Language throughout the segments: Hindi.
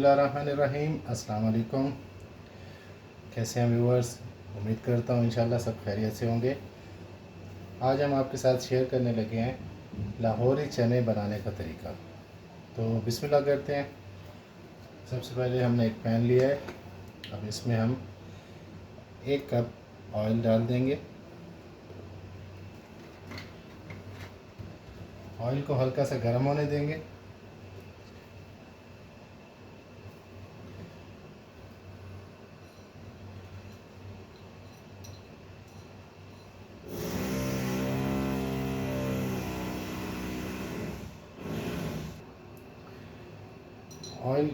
बिस्मिल्लाहिर्रहमानिर्रहीम। अस्सलाम वालेकुम। कैसे हैं व्यूअर्स? उम्मीद करता हूँ इंशाल्लाह सब खैरियत से होंगे। आज हम आपके साथ शेयर करने लगे हैं लाहौरी चने बनाने का तरीका। तो बिस्मिल्लाह करते हैं। सबसे पहले हमने एक पैन लिया है। अब इसमें हम 1 कप ऑयल डाल देंगे। ऑयल को हल्का सा गर्म होने देंगे। ऑयल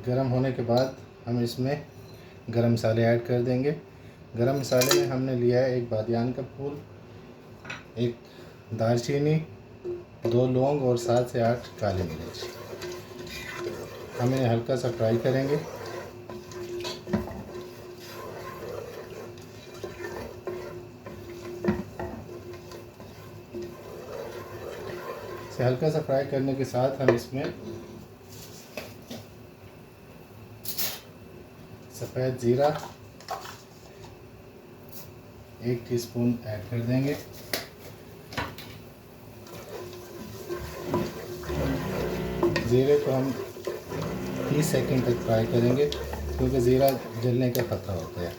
गर्म होने के बाद हम इसमें गरम मसाले ऐड कर देंगे। गरम मसाले में हमने लिया है 1 बादियान का फूल, 1 दालचीनी, 2 लौंग और 7 से 8 काली मिर्च। हम इन्हें हल्का सा फ्राई करेंगे। इसे हल्का सा फ्राई करने के साथ हम इसमें सफ़ेद ज़ीरा 1 टीस्पून ऐड कर देंगे। ज़ीरे को हम 30 सेकंड तक फ्राई करेंगे क्योंकि ज़ीरा जलने का ख़तरा होता है,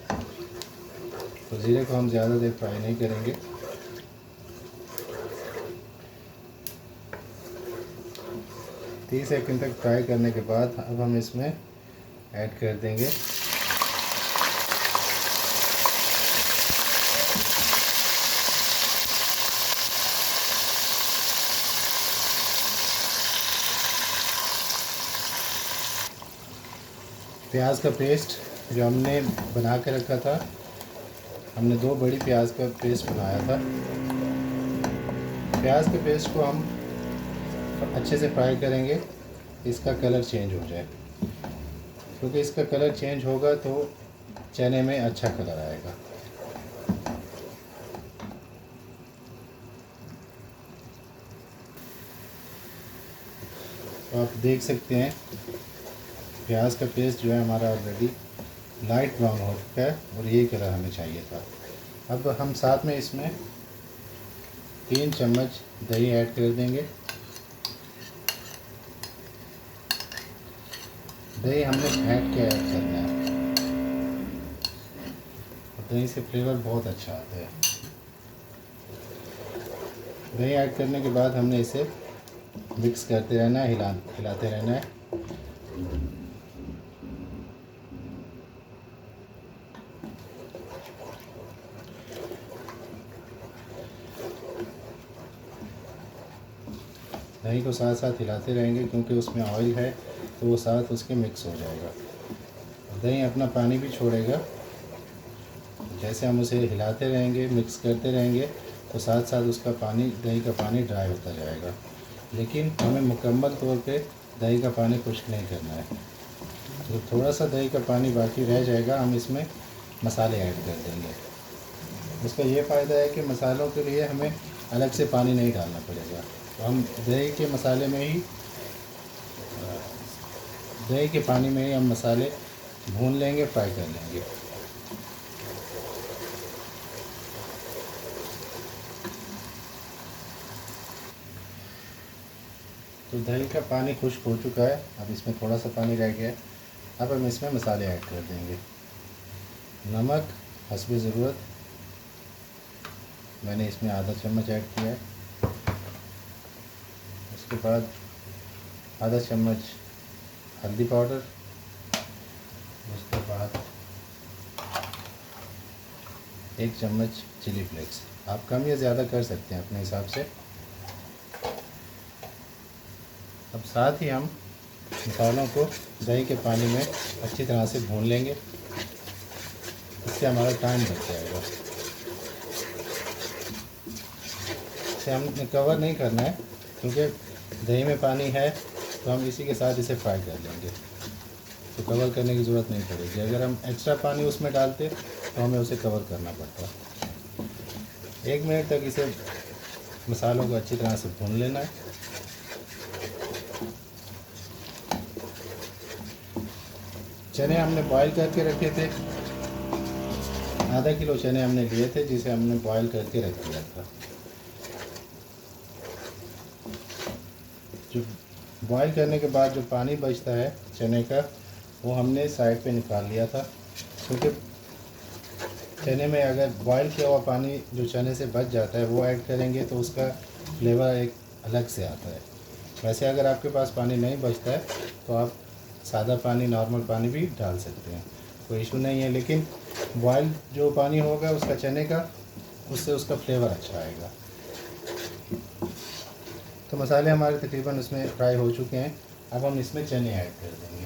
तो ज़ीरे को हम ज़्यादा देर फ्राई नहीं करेंगे। तीस सेकंड तक फ्राई करने के बाद अब हम इसमें ऐड कर देंगे प्याज का पेस्ट जो हमने बना के रखा था। हमने 2 बड़ी प्याज का पेस्ट बनाया था। प्याज के पेस्ट को हम अच्छे से फ्राई करेंगे, इसका कलर चेंज हो जाए, क्योंकि इसका कलर चेंज होगा तो चने में अच्छा कलर आएगा। तो आप देख सकते हैं प्याज का पेस्ट जो है हमारा ऑलरेडी लाइट ब्राउन हो चुका है और यही कलर हमें चाहिए था। अब हम साथ में इसमें 3 चम्मच दही ऐड कर देंगे। दही हमने फेंट के ऐड करना है, दही से फ्लेवर बहुत अच्छा आता है। दही ऐड करने के बाद हमने इसे मिक्स करते रहना है, हिलाते रहना है। दही को साथ साथ हिलाते रहेंगे क्योंकि उसमें ऑयल है, तो वो साथ उसके मिक्स हो जाएगा। दही अपना पानी भी छोड़ेगा। जैसे हम उसे हिलाते रहेंगे, मिक्स करते रहेंगे, तो साथ साथ उसका पानी, दही का पानी ड्राई होता जाएगा। लेकिन हमें मुकम्मल तौर पे दही का पानी खुश्क नहीं करना है। तो थोड़ा सा दही का पानी बाकी रह जाएगा, हम इसमें मसाले ऐड कर देंगे। इसका ये फ़ायदा है कि मसालों के लिए हमें अलग से पानी नहीं डालना पड़ेगा। तो हम दही के मसाले में ही, दही के पानी में ही हम मसाले भून लेंगे, फ्राई कर लेंगे। तो दही का पानी खुश्क हो चुका है। अब इसमें थोड़ा सा पानी रह गया है। अब हम इसमें मसाले ऐड कर देंगे। नमक हस्बे ज़रूरत, मैंने इसमें आधा चम्मच ऐड किया है। उसके बाद आधा चम्मच हल्दी पाउडर, उसके बाद 1 चम्मच चिली फ्लेक्स। आप कम या ज़्यादा कर सकते हैं अपने हिसाब से। अब साथ ही हम मसालों को दही के पानी में अच्छी तरह से भून लेंगे, इससे हमारा टाइम बच जाएगा। इसे हमने कवर नहीं करना है क्योंकि दही में पानी है, तो हम इसी के साथ इसे फ्राई कर लेंगे, तो कवर करने की ज़रूरत नहीं पड़ेगी। अगर हम एक्स्ट्रा पानी उसमें डालते तो हमें उसे कवर करना पड़ता। 1 मिनट तक इसे मसालों को अच्छी तरह से भून लेना है। चने हमने बॉईल करके रखे थे, आधा किलो चने हमने लिए थे जिसे हमने बॉईल करके रख दिया था। जो बॉईल करने के बाद जो पानी बचता है चने का, वो हमने साइड पे निकाल लिया था, क्योंकि चने में अगर बॉईल किया हुआ पानी जो चने से बच जाता है वो ऐड करेंगे तो उसका फ्लेवर एक अलग से आता है। वैसे अगर आपके पास पानी नहीं बचता है तो आप सादा पानी, नॉर्मल पानी भी डाल सकते हैं, कोई इशू नहीं है। लेकिन बॉयल जो पानी होगा उसका चने का, उससे उसका फ्लेवर अच्छा आएगा। तो मसाले हमारे तकरीबन उसमें फ्राई हो चुके हैं। अब हम इसमें चने ऐड कर देंगे।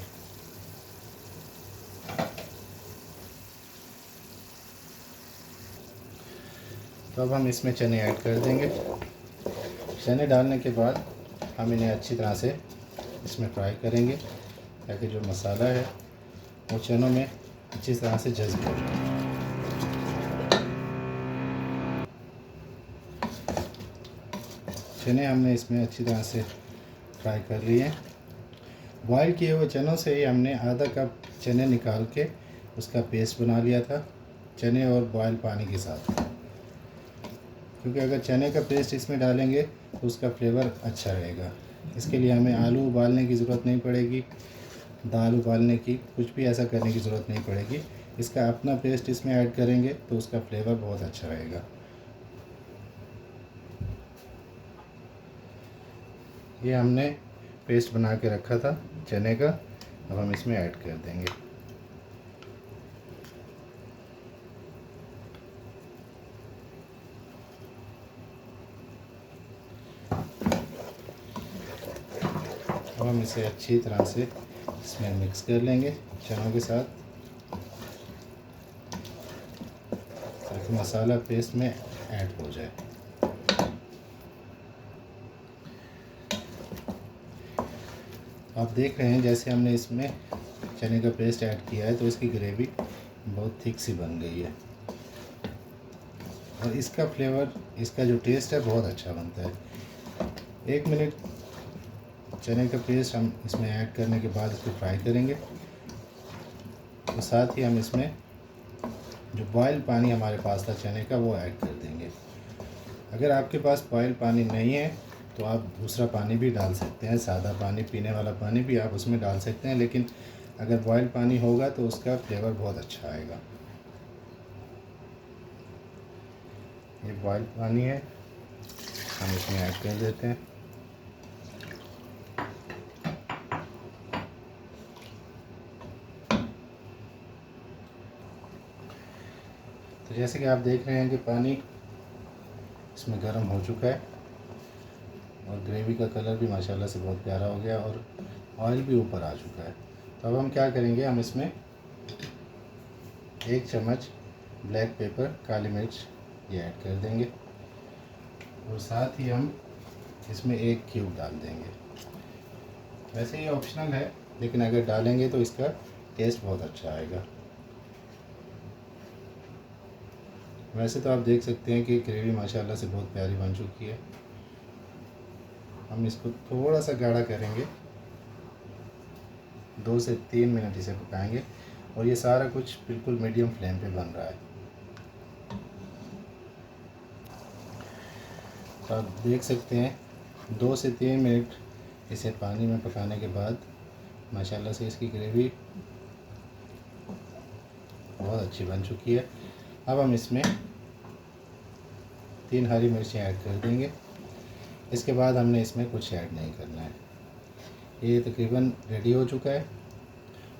तो अब हम इसमें चने ऐड कर देंगे। चने डालने के बाद हम इन्हें अच्छी तरह से इसमें फ्राई करेंगे ताकि जो मसाला है वो चनों में अच्छी तरह से जज़्ब हो जाए। चने हमने इसमें अच्छी तरह से फ्राई कर लिए हैं। बॉयल किए हुए चनों से ही हमने आधा कप चने निकाल के उसका पेस्ट बना लिया था, चने और बॉयल पानी के साथ। क्योंकि अगर चने का पेस्ट इसमें डालेंगे तो उसका फ्लेवर अच्छा रहेगा। इसके लिए हमें आलू उबालने की ज़रूरत नहीं पड़ेगी, दाल उबालने की, कुछ भी ऐसा करने की ज़रूरत नहीं पड़ेगी। इसका अपना पेस्ट इसमें ऐड करेंगे तो उसका फ्लेवर बहुत अच्छा रहेगा। ये हमने पेस्ट बना के रखा था चने का, अब हम इसमें ऐड कर देंगे। अब हम इसे अच्छी तरह से इसमें मिक्स कर लेंगे चनों के साथ, ताकि मसाला पेस्ट में ऐड हो जाए। आप देख रहे हैं जैसे हमने इसमें चने का पेस्ट ऐड किया है तो इसकी ग्रेवी बहुत थिक सी बन गई है और इसका फ्लेवर, इसका जो टेस्ट है बहुत अच्छा बनता है। 1 मिनट चने का पेस्ट हम इसमें ऐड करने के बाद इसको फ्राई करेंगे। तो साथ ही हम इसमें जो बॉयल पानी हमारे पास था चने का वो ऐड कर देंगे। अगर आपके पास बॉयल पानी नहीं है तो आप दूसरा पानी भी डाल सकते हैं, सादा पानी, पीने वाला पानी भी आप उसमें डाल सकते हैं, लेकिन अगर बॉयल पानी होगा तो उसका फ्लेवर बहुत अच्छा आएगा। ये बॉयल पानी है, हम इसमें ऐड कर देते हैं। तो जैसे कि आप देख रहे हैं कि पानी इसमें गर्म हो चुका है और ग्रेवी का कलर भी माशाल्लाह से बहुत प्यारा हो गया और ऑयल भी ऊपर आ चुका है। तो अब हम क्या करेंगे, हम इसमें 1 चम्मच ब्लैक पेपर, काली मिर्च ये ऐड कर देंगे और साथ ही हम इसमें 1 क्यूब डाल देंगे। वैसे ये ऑप्शनल है, लेकिन अगर डालेंगे तो इसका टेस्ट बहुत अच्छा आएगा। वैसे तो आप देख सकते हैं कि ग्रेवी माशाल्लाह से बहुत प्यारी बन चुकी है। हम इसको थोड़ा सा गाढ़ा करेंगे, 2 से 3 मिनट इसे पकाएंगे और ये सारा कुछ बिल्कुल मीडियम फ्लेम पे बन रहा है। तो आप देख सकते हैं 2 से 3 मिनट इसे पानी में पकाने के बाद माशाल्लाह से इसकी ग्रेवी बहुत अच्छी बन चुकी है। अब हम इसमें 3 हरी मिर्चें ऐड कर देंगे। इसके बाद हमने इसमें कुछ ऐड नहीं करना है। ये तकरीबन रेडी हो चुका है।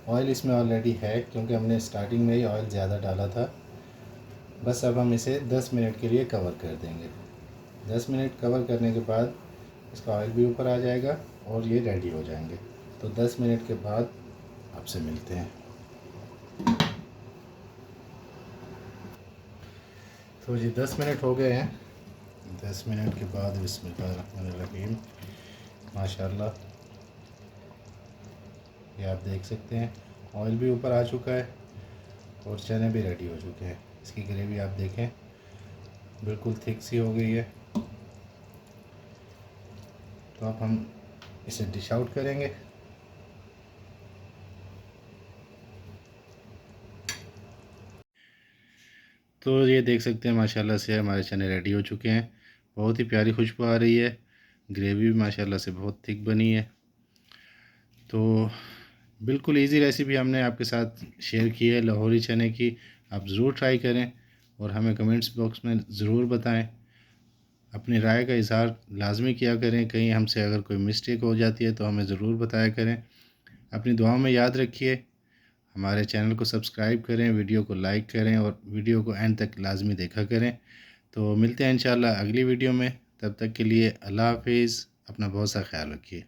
ऑयल इसमें ऑलरेडी है क्योंकि हमने स्टार्टिंग में ही ऑयल ज़्यादा डाला था। बस अब हम इसे 10 मिनट के लिए कवर कर देंगे। 10 मिनट कवर करने के बाद इसका ऑयल भी ऊपर आ जाएगा और ये रेडी हो जाएंगे। तो 10 मिनट के बाद आपसे मिलते हैं। तो जी 10 मिनट हो गए हैं। 10 मिनट के बाद बिस्मिल्लाहिर्रहमानिर्रहीम, माशाल्लाह ये आप देख सकते हैं ऑयल भी ऊपर आ चुका है और चने भी रेडी हो चुके हैं। इसकी ग्रेवी आप देखें बिल्कुल थिक सी हो गई है। तो अब हम इसे डिश आउट करेंगे। तो ये देख सकते हैं माशाल्लाह से हमारे चने रेडी हो चुके हैं। बहुत ही प्यारी खुशबू आ रही है। ग्रेवी भी माशाल्लाह से बहुत थिक बनी है। तो बिल्कुल इजी रेसिपी हमने आपके साथ शेयर की है लाहौरी चने की। आप ज़रूर ट्राई करें और हमें कमेंट्स बॉक्स में ज़रूर बताएं। अपनी राय का इज़हार लाजमी किया करें। कहीं हमसे अगर कोई मिस्टेक हो जाती है तो हमें ज़रूर बताया करें। अपनी दुआओं में याद रखिए। हमारे चैनल को सब्सक्राइब करें, वीडियो को लाइक करें और वीडियो को एंड तक लाजमी देखा करें। तो मिलते हैं इंशाल्लाह अगली वीडियो में। तब तक के लिए अल्लाह हाफिज़। अपना बहुत सा ख्याल रखिए।